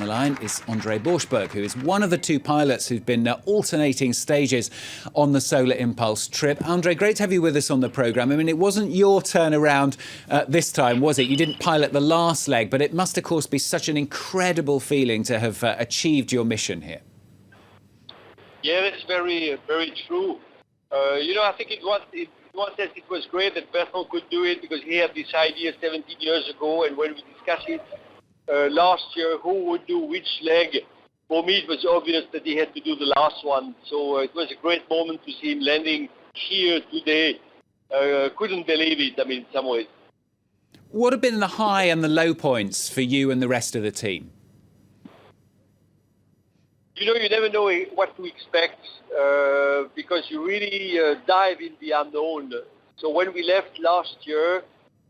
the line is André Borschberg, who is one of the two pilots who've been alternating stages on the Solar Impulse trip. André, great to have you with us on the programme. I mean, it wasn't your turn around this time, was it? You didn't pilot the last leg, but it must, of course, be such an incredible feeling to have achieved your mission here. Yeah, that's very, very true. I think in one sense it was great that Bertrand could do it because he had this idea 17 years ago, and when we discussed it last year, who would do which leg, for me it was obvious that he had to do the last one. So it was a great moment to see him landing here today. Couldn't believe it, I mean, in some ways. What have been the high and the low points for you and the rest of the team? You never know what to expect because you really dive in the unknown. So when we left last year,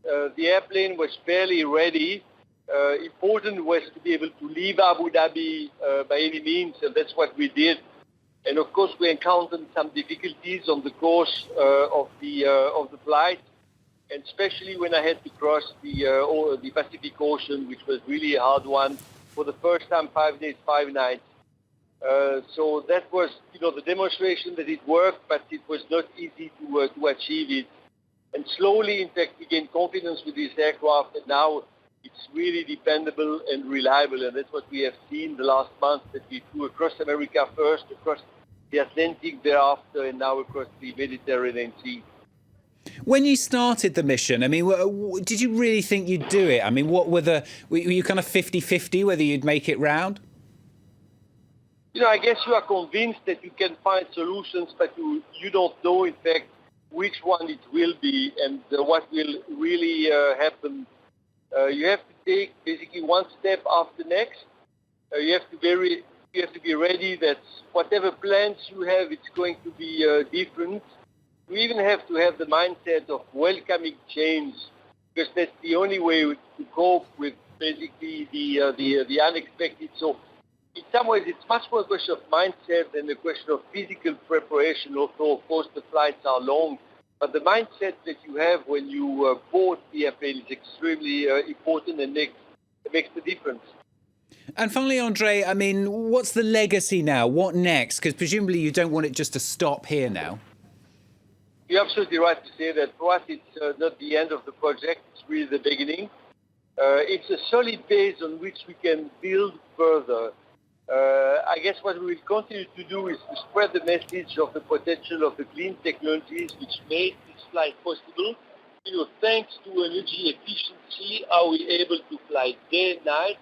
the airplane was fairly ready. Important was to be able to leave Abu Dhabi by any means, and that's what we did. And of course, we encountered some difficulties on the course of the flight, and especially when I had to cross the Pacific Ocean, which was really a hard one for the first time, 5 days, 5 nights. So that was, the demonstration that it worked, but it was not easy to achieve it. And slowly, in fact, we gained confidence with this aircraft, and now it's really dependable and reliable. And that's what we have seen the last month, that we flew across America first, across the Atlantic thereafter, and now across the Mediterranean Sea. When you started the mission, I mean, did you really think you'd do it? I mean, were you kind of 50-50 whether you'd make it round? I guess you are convinced that you can find solutions, but you don't know, in fact, which one it will be and what will really happen. You have to take basically one step after next. You have to be ready that whatever plans you have, it's going to be different. You even have to have the mindset of welcoming change, because that's the only way to cope with basically the unexpected. So in some ways, it's much more a question of mindset than a question of physical preparation, although, of course, the flights are long. But the mindset that you have when you board the airplane is extremely important and makes the difference. And finally, André, I mean, what's the legacy now? What next? Because presumably you don't want it just to stop here now. You're absolutely right to say that. For us, it's not the end of the project. It's really the beginning. It's a solid base on which we can build further. I guess what we will continue to do is to spread the message of the potential of the clean technologies which made this flight possible. Thanks to energy efficiency, are we able to fly day and night,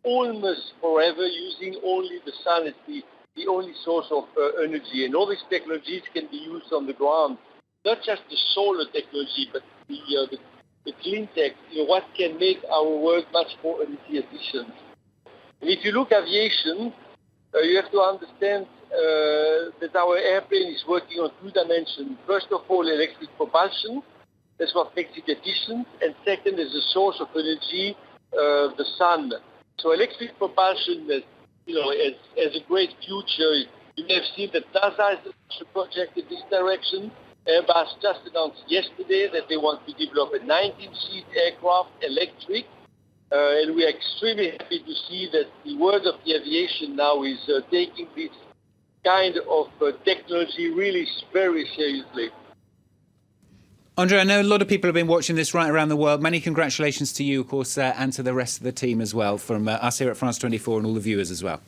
almost forever, using only the sun as the only source of energy. And all these technologies can be used on the ground, not just the solar technology, but the clean tech, what can make our world much more energy efficient. And if you look at aviation, you have to understand that our airplane is working on 2 dimensions. First of all, electric propulsion. That's what makes it efficient. And second is the source of energy, the sun. So electric propulsion, has a great future. You may have seen that NASA has a project in this direction. Airbus just announced yesterday that they want to develop a 19-seat aircraft, electric. And we are extremely happy to see that the world of the aviation now is taking this kind of technology really very seriously. André, I know a lot of people have been watching this right around the world. Many congratulations to you, of course, and to the rest of the team as well, from us here at France 24 and all the viewers as well.